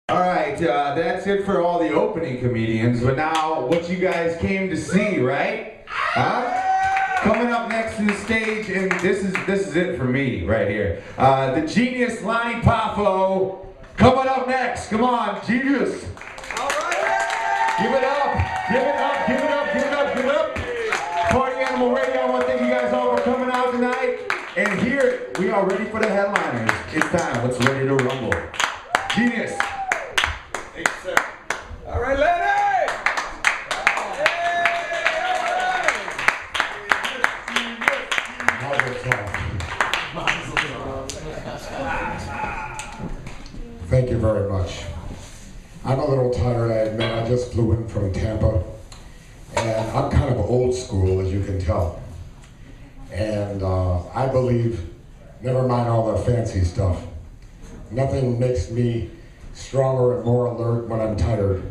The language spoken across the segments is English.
All right, that's it for all the opening comedians, but now what you guys came to see, right? Coming up next to the stage, and this is it for me right here. The genius Lanny Poffo coming up next. Come on, genius. All right. Give it up, give it up, give it up, give it up, give it up. Party Animal Radio, I want to thank you guys all for coming out tonight. And here, we are ready for the headliners. It's time, let's ready to rumble. Genius. Thank you, sir. All right, Lanny! Thank you very much. I'm a little tired, I admit. I just flew in from Tampa. And I'm kind of old school, as you can tell. And I believe, never mind all the fancy stuff, nothing makes me stronger and more alert when I'm tired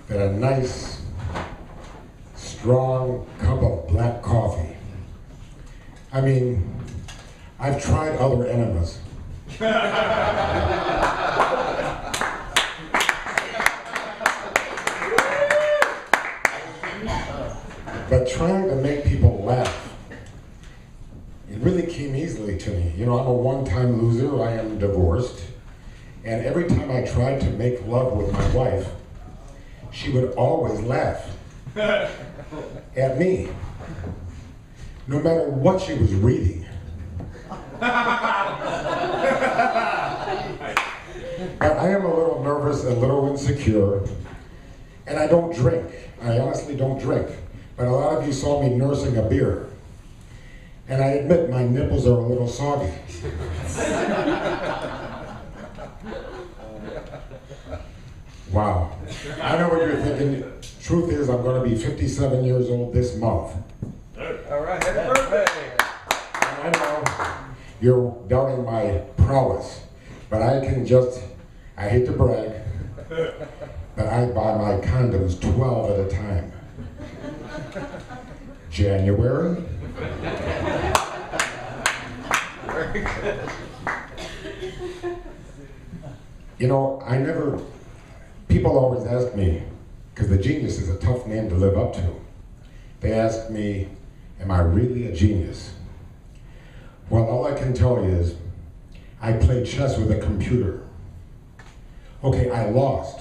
than a nice, strong cup of black coffee. I mean, I've tried other enemas. But trying to make people laugh, it really came easily to me. You know, I'm a one-time loser, I am divorced, and every time I tried to make love with my wife, she would always laugh at me, no matter what she was reading. But I am a little nervous, a little insecure, and I don't drink. I honestly don't drink. But a lot of you saw me nursing a beer. And I admit my nipples are a little soggy. Wow. I know what you're thinking. Truth is, I'm going to be 57 years old this month. All right, happy birthday! I know you're doubting my prowess, but I hate to brag, but I buy my condoms 12 at a time. January. You know, people always ask me, because the genius is a tough name to live up to. They ask me, am I really a genius? Well, all I can tell you is, I played chess with a computer. Okay, I lost.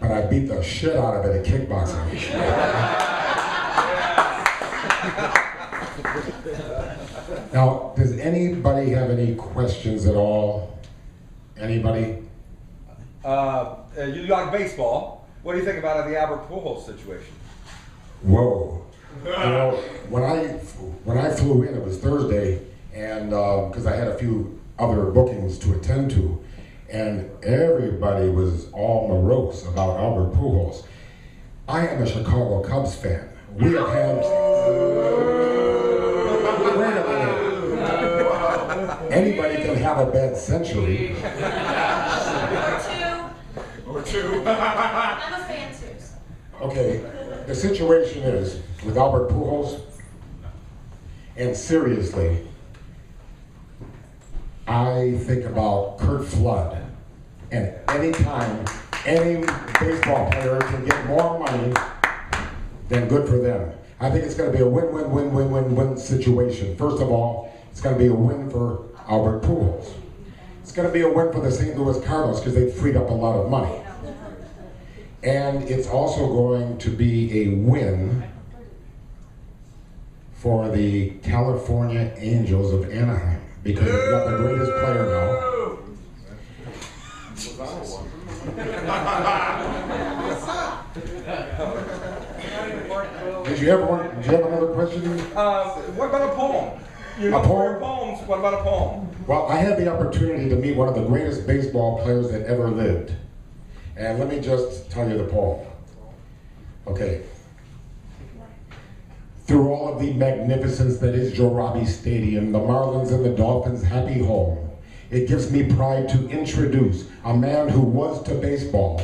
But I beat the shit out of it at kickboxing. Now, does anybody have any questions at all? Anybody? You like baseball. What do you think about the Albert Pujols situation? Whoa. You know, when I flew in, it was Thursday, and because I had a few other bookings to attend to, and everybody was all morose about Albert Pujols. I am a Chicago Cubs fan. We have had... Wait a minute. Anybody can have a bad century. Or two. I'm a fan too. Okay, the situation is, with Albert Pujols, and seriously, I think about Kurt Flood, and anytime any baseball player can get more money, then good for them. I think it's going to be a win-win-win-win-win-win situation. First of all, it's going to be a win for Albert Pujols. It's going to be a win for the St. Louis Cardinals because they've freed up a lot of money. And it's also going to be a win for the California Angels of Anaheim because they've got the greatest player now. Did you have another question? What about a poem? You know, A poem? your poems. What about a poem? Well, I had the opportunity to meet one of the greatest baseball players that ever lived. And let me just tell you the poem. Okay. Through all of the magnificence that is Joe Robbie Stadium, the Marlins and the Dolphins' happy home, it gives me pride to introduce a man who was to baseball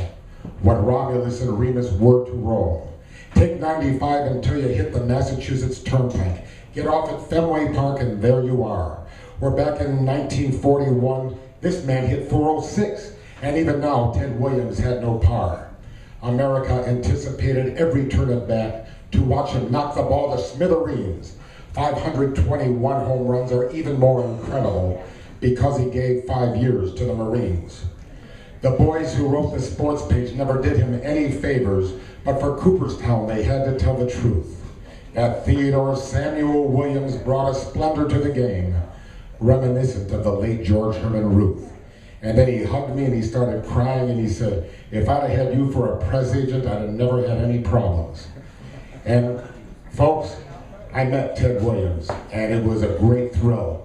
what Romulus and Remus were to Rome. Take 95 until you hit the Massachusetts Turnpike. Get off at Fenway Park and there you are. We're back in 1941. This man hit 406. And even now, Ted Williams had no par. America anticipated every turn at bat to watch him knock the ball to smithereens. 521 home runs are even more incredible because he gave 5 years to the Marines. The boys who wrote the sports page never did him any favors, but for Cooperstown they had to tell the truth. That Theodore Samuel Williams brought a splendor to the game, reminiscent of the late George Herman Ruth. And then he hugged me and he started crying and he said, if I'd have had you for a press agent, I'd have never had any problems. And folks, I met Ted Williams and it was a great thrill